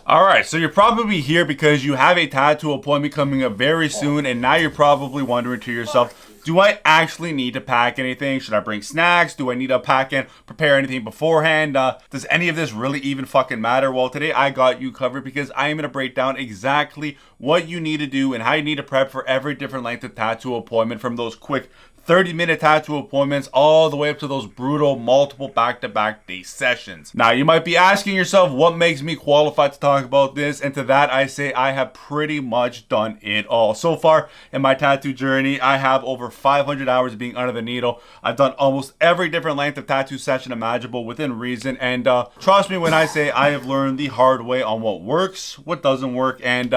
Alright, so you're probably here because you have a tattoo appointment coming up very soon, and now you're probably wondering to yourself, do I actually need to pack anything? Should I bring snacks? Do I need to pack and prepare anything beforehand? Does any of this really even fucking matter? Well, today I got you covered because I am going to break down exactly what you need to do and how you need to prep for every different length of tattoo appointment, from those quick 30-minute tattoo appointments all the way up to those brutal multiple back-to-back day sessions. Now, you might be asking yourself, what makes me qualified to talk about this? And to that, I say I have pretty much done it all. So far in my tattoo journey, I have over 500 hours of being under the needle. I've done almost every different length of tattoo session imaginable within reason. And trust me when I say I have learned the hard way on what works, what doesn't work, and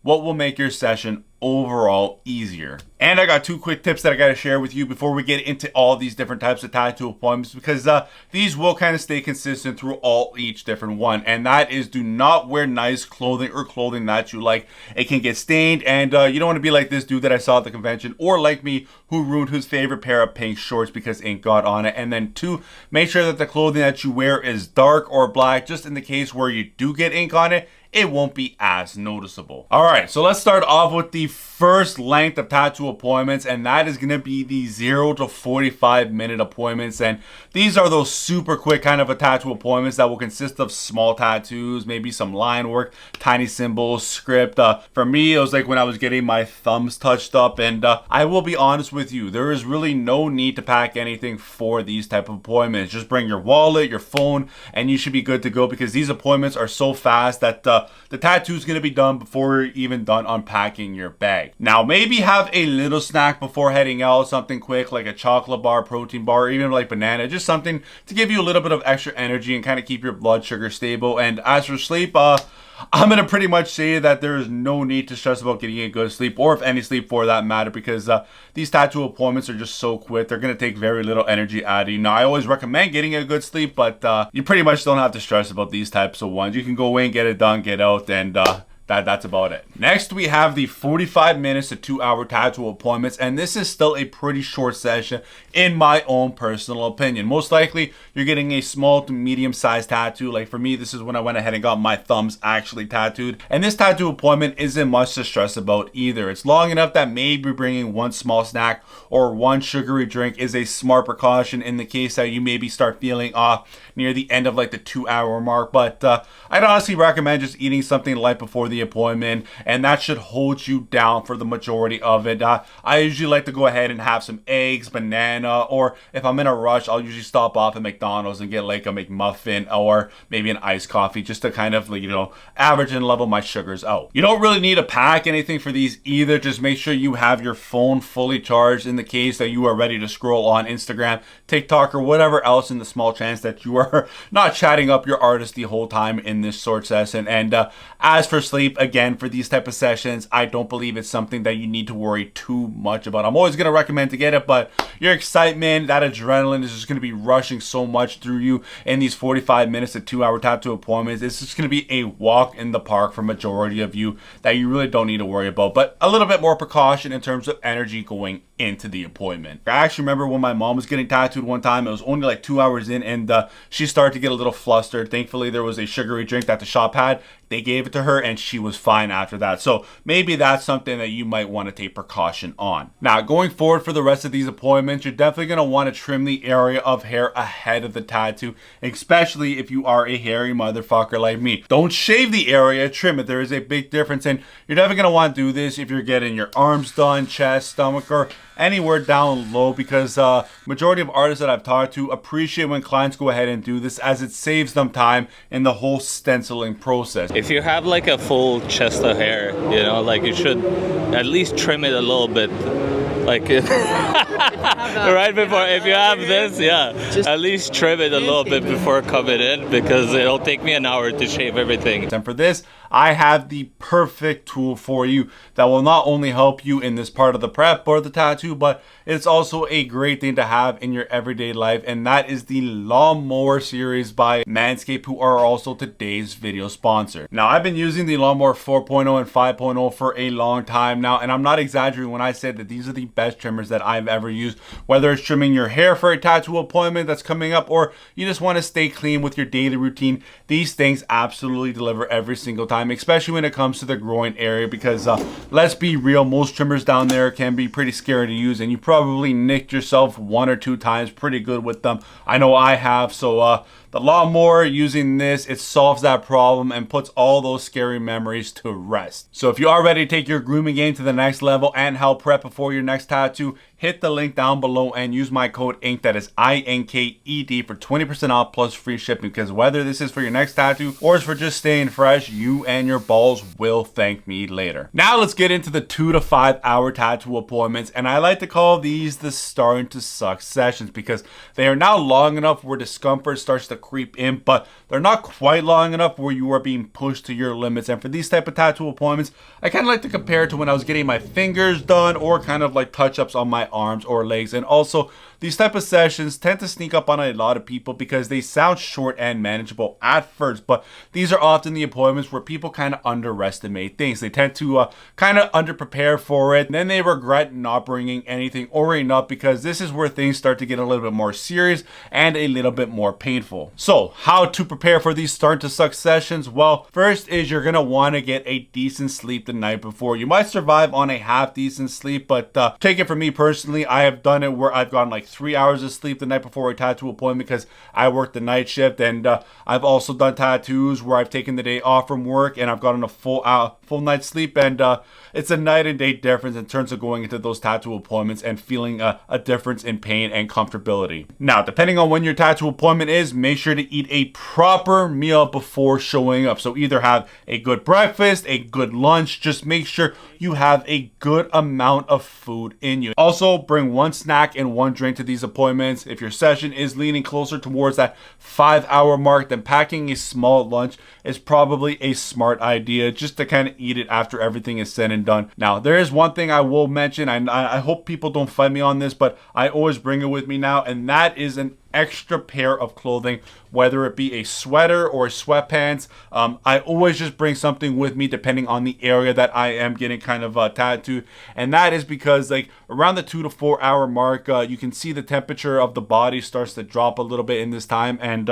what will make your session overall easier. And I got two quick tips that I got to share with you before we get into all these different types of tattoo appointments, because these will kind of stay consistent through each different one. And that is, do not wear nice clothing or clothing that you like. It can get stained, and you don't want to be like this dude that I saw at the convention, or like me, who ruined his favorite pair of pink shorts because ink got on it. And then two, make sure that the clothing that you wear is dark or black, just in the case where you do get ink on it, it won't be as noticeable. Alright, so let's start off with the first length of tattoo appointments, and that is going to be the 0 to 45 minute appointments. And these are those super quick kind of a tattoo appointments that will consist of small tattoos, maybe some line work, tiny symbols, script. For me, it was like when I was getting my thumbs touched up, and I will be honest with you, there is really no need to pack anything for these type of appointments. Just bring your wallet, your phone, and you should be good to go, because these appointments are so fast that the tattoo is going to be done before you're even done unpacking your bag. Now, maybe have a little snack before heading out, something quick like a chocolate bar, protein bar, or even like banana, just something to give you a little bit of extra energy and kind of keep your blood sugar stable. And as for sleep, I'm going to pretty much say that there is no need to stress about getting a good sleep, or if any sleep for that matter, because these tattoo appointments are just so quick. They're going to take very little energy out of you. Now, I always recommend getting a good sleep, but you pretty much don't have to stress about these types of ones. You can go in, get it done, get out, and that's about it. Next, we have the 45 minutes to 2 hour tattoo appointments, and this is still a pretty short session in my own personal opinion. Most likely, you're getting a small to medium sized tattoo. Like for me, this is when I went ahead and got my thumbs actually tattooed. And this tattoo appointment isn't much to stress about either. It's long enough that maybe bringing one small snack or one sugary drink is a smart precaution in the case that you maybe start feeling off near the end of like the 2 hour mark. But I'd honestly recommend just eating something light before the appointment, and that should hold you down for the majority of it. I usually like to go ahead and have some eggs, banana, or if I'm in a rush, I'll usually stop off at McDonald's and get like a McMuffin or maybe an iced coffee, just to kind of, you know, average and level my sugars out. You don't really need to pack anything for these either. Just make sure you have your phone fully charged in the case that you are ready to scroll on Instagram, TikTok, or whatever else, in the small chance that you are not chatting up your artist the whole time in this short session. And as for sleep, again, for these type of sessions, I don't believe it's something that you need to worry too much about. I'm always going to recommend to get it, but your excitement, that adrenaline is just going to be rushing so much through you in these 45 minutes to 2 hour tattoo appointments. It's just going to be a walk in the park for majority of you that you really don't need to worry about, but a little bit more precaution in terms of energy going into the appointment. I actually remember when my mom was getting tattooed one time. It was only like 2 hours in, and she started to get a little flustered. Thankfully, there was a sugary drink that the shop had. They gave it to her, and she was fine after that. So maybe that's something that you might want to take precaution on. Now, going forward for the rest of these appointments, you're definitely going to want to trim the area of hair ahead of the tattoo, especially if you are a hairy motherfucker like me. Don't shave the area, trim it. There is a big difference, and you're definitely going to want to do this if you're getting your arms done, chest, stomach, or anywhere down low, because majority of artists that I've talked to appreciate when clients go ahead and do this, as it saves them time in the whole stenciling process. If you have like a full chest of hair, you know, like you should at least trim it a little bit. Like right before, if you have this, yeah, at least trim it a little bit before coming in, because it'll take me an hour to shave everything. And for this, I have the perfect tool for you that will not only help you in this part of the prep or the tattoo, but it's also a great thing to have in your everyday life, and that is the Lawnmower series by Manscaped, who are also today's video sponsor. Now, I've been using the Lawnmower 4.0 and 5.0 for a long time now, and I'm not exaggerating when I say that these are the best trimmers that I've ever used whether it's trimming your hair for a tattoo appointment that's coming up, or you just want to stay clean with your daily routine, these things absolutely deliver every single time, especially when it comes to the groin area, because let's be real, most trimmers down there can be pretty scary to use, and you probably nicked yourself 1 or 2 times pretty good with them. I know I have. So the lawnmower, using this, it solves that problem and puts all those scary memories to rest. So if you are ready to take your grooming game to the next level and help prep before your next tattoo, hit the link down below and use my code INK, that is INKED, for 20% off plus free shipping, because whether this is for your next tattoo or is for just staying fresh, you and your balls will thank me later. Now let's get into the 2 to 5 hour tattoo appointments, and I like to call these the starting to suck sessions, because they are now long enough where discomfort starts to creep in, but they're not quite long enough where you are being pushed to your limits. And for these type of tattoo appointments, I kind of like to compare it to when I was getting my fingers done, or kind of like touch-ups on my arms or legs. And also, these type of sessions tend to sneak up on a lot of people because they sound short and manageable at first, but these are often the appointments where people kind of underestimate things. They tend to kind of underprepare for it, and then they regret not bringing anything or enough, because this is where things start to get a little bit more serious and a little bit more painful. So how to prepare for these start to suck sessions? Well, first is you're gonna want to get a decent sleep the night before. You might survive on a half decent sleep, but take it from me personally, I have done it where I've gotten like 3 hours of sleep the night before a tattoo appointment because I work the night shift, and I've also done tattoos where I've taken the day off from work and I've gotten a full night's sleep, and it's a night and day difference in terms of going into those tattoo appointments and feeling a difference in pain and comfortability. Now, depending on when your tattoo appointment is, make sure to eat a proper meal before showing up. So either have a good breakfast, a good lunch, just make sure you have a good amount of food in you. Also, bring 1 snack and 1 drink to these appointments. If your session is leaning closer towards that 5-hour mark, then packing a small lunch is probably a smart idea, just to kind of eat it after everything is said and done. Now, there is one thing I will mention, I hope people don't fight me on this, but I always bring it with me now, and that is an extra pair of clothing, whether it be a sweater or sweatpants. I always just bring something with me depending on the area that I am getting kind of tattooed, and that is because like around the 2 to 4 hour mark, you can see the temperature of the body starts to drop a little bit in this time, and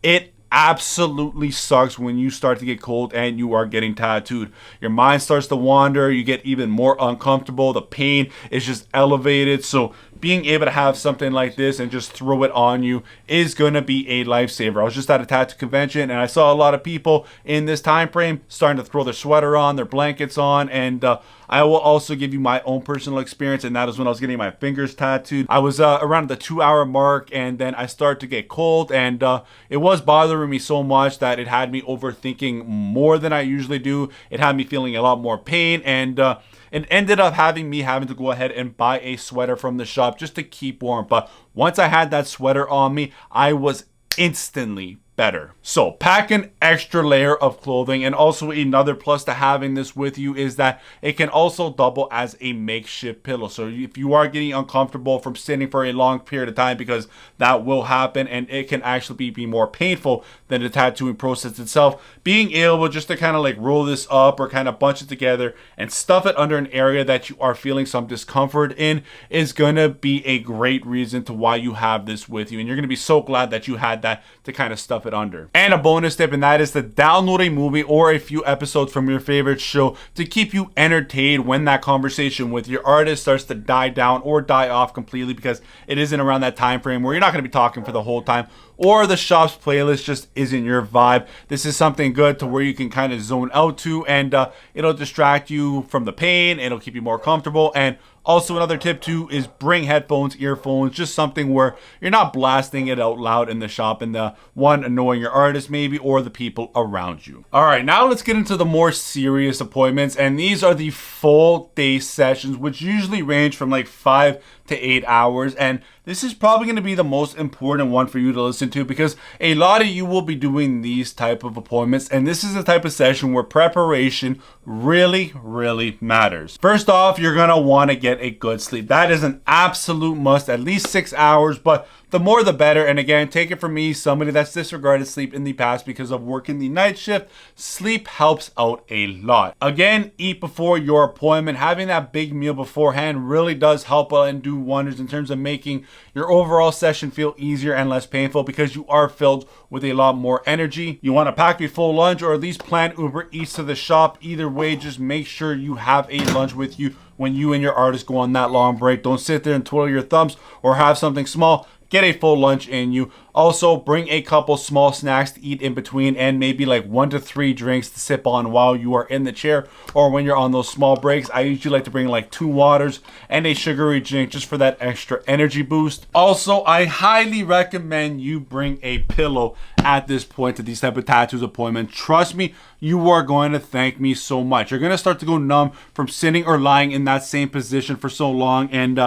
it absolutely sucks when you start to get cold and you are getting tattooed. Your mind starts to wander, you get even more uncomfortable, the pain is just elevated. So being able to have something like this and just throw it on you is gonna be a lifesaver. I was just at a tattoo convention and I saw a lot of people in this time frame starting to throw their sweater on, their blankets on, and I will also give you my own personal experience, and that is when I was getting my fingers tattooed. I was around the 2 hour mark, and then I started to get cold, and it was bothering me so much that it had me overthinking more than I usually do. It had me feeling a lot more pain, and it ended up having to go ahead and buy a sweater from the shop just to keep warm. But once I had that sweater on me, I was instantly better. So pack an extra layer of clothing, and also another plus to having this with you is that it can also double as a makeshift pillow. So if you are getting uncomfortable from sitting for a long period of time, because that will happen and it can actually be more painful than the tattooing process itself, being able just to kind of like roll this up or kind of bunch it together and stuff it under an area that you are feeling some discomfort in is gonna be a great reason to why you have this with you, and you're gonna be so glad that you had that to kind of stuff it under. And a bonus tip, and that is to download a movie or a few episodes from your favorite show to keep you entertained when that conversation with your artist starts to die down or die off completely, because it isn't around that time frame where you're not going to be talking for the whole time, or the shop's playlist just isn't your vibe. This is something good to where you can kind of zone out to, and it'll distract you from the pain, it'll keep you more comfortable. And also another tip too is bring headphones, earphones, just something where you're not blasting it out loud in the shop and the one annoying your artist maybe, or the people around you. All right, now let's get into the more serious appointments, and these are the full day sessions, which usually range from like 5 to 8 hours. And this is probably going to be the most important one for you to listen to, because a lot of you will be doing these type of appointments, and this is the type of session where preparation really matters. First off, you're going to want to get a good sleep. That is an absolute must, at least 6 hours, but the more the better. And again, take it from me, somebody that's disregarded sleep in the past because of working the night shift, sleep helps out a lot. Again, eat before your appointment. Having that big meal beforehand really does help out and do wonders in terms of making your overall session feel easier and less painful, because you are filled with a lot more energy. You want to pack before lunch, or at least plan Uber Eats to the shop. Either way, just make sure you have a lunch with you when you and your artist go on that long break. Don't sit there and twiddle your thumbs, or have something small. Get a full lunch in you. Also, bring a couple small snacks to eat in between, and maybe like 1 to 3 drinks to sip on while you are in the chair or when you're on those small breaks. I usually like to bring like 2 waters and a sugary drink just for that extra energy boost. Also, I highly recommend you bring a pillow at this point to these type of tattoos appointments. Trust me, you are going to thank me so much. You're going to start to go numb from sitting or lying in that same position for so long, and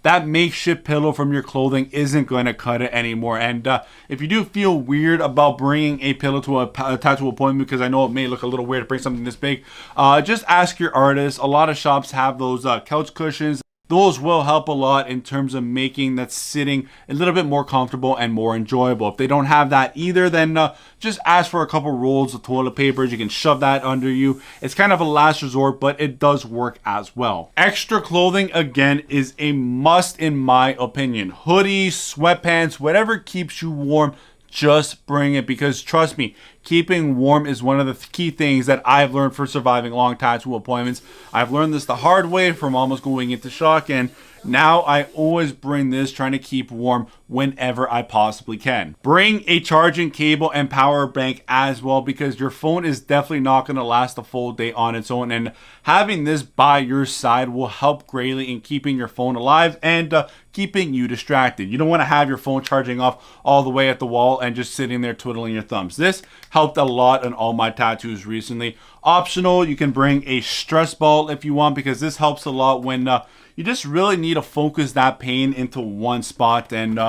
that makeshift pillow from your clothing isn't going to cut it anymore. And if you do feel weird about bringing a pillow to a tattoo appointment, because I know it may look a little weird to bring something this big, just ask your artist. A lot of shops have those couch cushions. Those will help a lot in terms of making that sitting a little bit more comfortable and more enjoyable. If they don't have that either, then just ask for a couple rolls of toilet paper. You can shove that under you. It's kind of a last resort, but it does work as well. Extra clothing, again, is a must in my opinion. Hoodies, sweatpants, whatever keeps you warm, just bring it, because trust me, keeping warm is one of the key things that I've learned for surviving long tattoo appointments. I've learned this the hard way from almost going into shock, and now I always bring this, trying to keep warm whenever I possibly can. Bring a charging cable and power bank as well, because your phone is definitely not going to last a full day on its own, and having this by your side will help greatly in keeping your phone alive and keeping you distracted. You don't want to have your phone charging off all the way at the wall and just sitting there twiddling your thumbs. This helped a lot on all my tattoos recently. Optional, you can bring a stress ball if you want, because this helps a lot when you just really need to focus that pain into one spot. And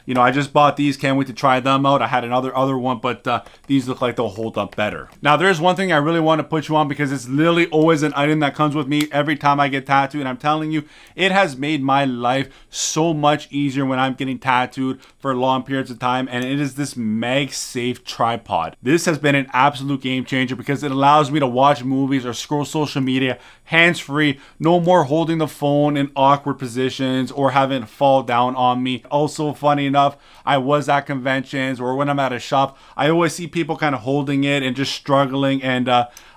you know, I just bought these. Can't wait to try them out. I had another one, but these look like they'll hold up better. Now, there's one thing I really want to put you on, because it's literally always an item that comes with me every time I get tattooed. And I'm telling you, it has made my life so much easier when I'm getting tattooed for long periods of time. And it is this MagSafe tripod. This has been an absolute game changer, because it allows me to watch movies or scroll social media hands-free. No more holding the phone in awkward positions or having it fall down on me. Also, funny enough, I was at conventions or when I'm at a shop, I always see people kind of holding it and just struggling, and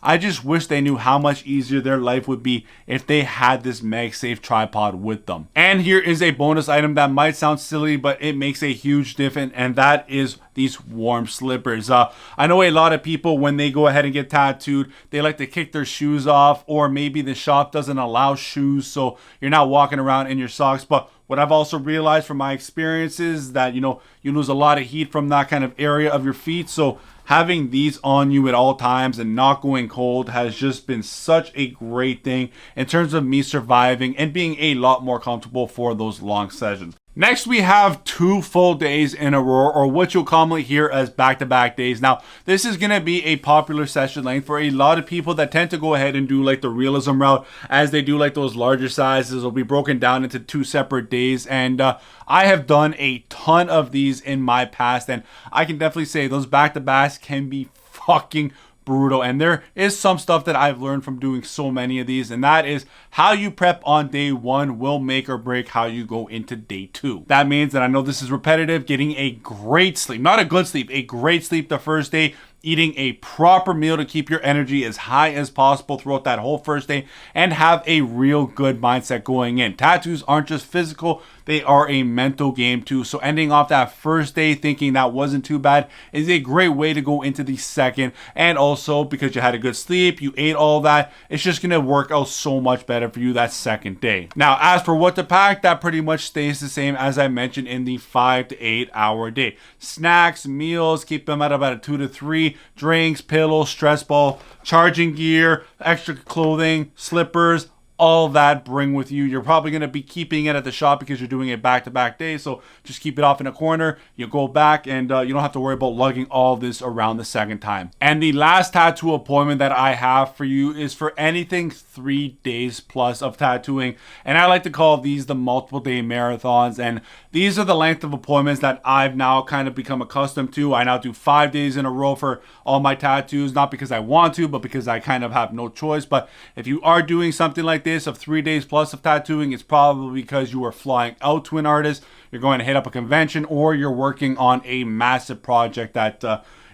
I just wish they knew how much easier their life would be if they had this MagSafe tripod with them. And here is a bonus item that might sound silly, but it makes a huge difference, and that is these warm slippers. I know a lot of people, when they go ahead and get tattooed, they like to kick their shoes off, or maybe the shop doesn't allow shoes, so you're not walking around in your socks. But what I've also realized from my experiences that, you know, you lose a lot of heat from that kind of area of your feet. So having these on you at all times and not going cold has just been such a great thing in terms of me surviving and being a lot more comfortable for those long sessions. Next, we have 2 full days in a row, or what you'll commonly hear as back-to-back days. Now, this is going to be a popular session length for a lot of people that tend to go ahead and do like the realism route, as they do like those larger sizes. Will be broken down into 2 separate days, and I have done a ton of these in my past, and I can definitely say those back-to-backs can be fucking brutal. And there is some stuff that I've learned from doing so many of these, and that is how you prep on day 1 will make or break how you go into day 2. That means that, I know this is repetitive, getting a great sleep, not a good sleep, a great sleep the first day, eating a proper meal to keep your energy as high as possible throughout that whole first day, and have a real good mindset going in. Tattoos aren't just physical, they are a mental game too. So ending off that first day thinking that wasn't too bad is a great way to go into the second. And also, because you had a good sleep, you ate all that, it's just going to work out so much better for you that second day. Now, as for what to pack, that pretty much stays the same as I mentioned in the 5 to 8 hour day. Snacks, meals, keep them at about a 2 to 3. Drinks, pillows, stress ball, charging gear, extra clothing, slippers, all that bring with you. You're probably going to be keeping it at the shop because you're doing it back-to-back days, so just keep it off in a corner. You go back and you don't have to worry about lugging all this around the second time. And the last tattoo appointment that I have for you is for anything 3 days plus of tattooing, and I like to call these the multiple day marathons. And these are the length of appointments that I've now kind of become accustomed to. I now do 5 days in a row for all my tattoos, not because I want to, but because I kind of have no choice. But if you are doing something like this of 3 days plus of tattooing, it's probably because you are flying out to an artist, you're going to hit up a convention, or you're working on a massive project that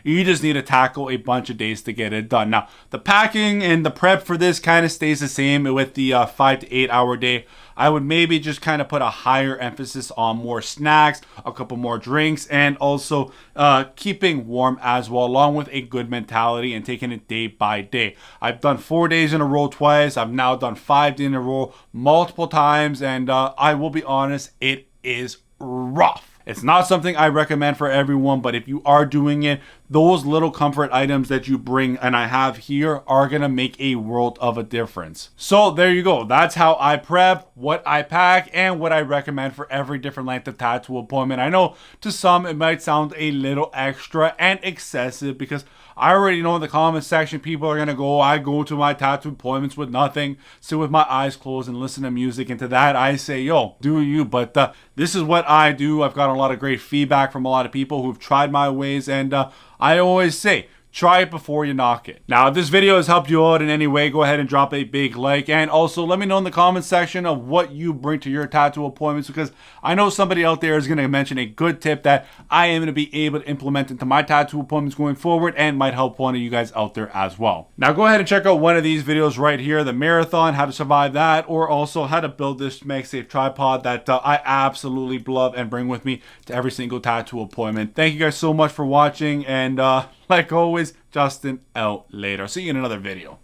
you just need to tackle a bunch of days to get it done. Now, the packing and the prep for this kind of stays the same with the 5 to 8 hour day. I would maybe just kind of put a higher emphasis on more snacks, a couple more drinks, and also keeping warm as well, along with a good mentality and taking it day by day. I've done 4 days in a row twice. I've now done 5 days in a row multiple times, and I will be honest, it is rough. It's not something I recommend for everyone, but if you are doing it, those little comfort items that you bring and I have here are going to make a world of a difference. So there you go. That's how I prep, what I pack, and what I recommend for every different length of tattoo appointment. I know to some it might sound a little extra and excessive because I already know in the comment section people are going to go, I go to my tattoo appointments with nothing, sit with my eyes closed and listen to music. And to that I say, yo, do you. But this is what I do. I've gotten a lot of great feedback from a lot of people who've tried my ways, and I always say, try it before you knock it. Now, if this video has helped you out in any way, go ahead and drop a big like, and also let me know in the comment section of what you bring to your tattoo appointments, because I know somebody out there is going to mention a good tip that I am going to be able to implement into my tattoo appointments going forward and might help one of you guys out there as well. Now, go ahead and check out one of these videos right here, the marathon, how to survive that, or also how to build this MagSafe tripod that I absolutely love and bring with me to every single tattoo appointment. Thank you guys so much for watching, and like always, Justin out later. See you in another video.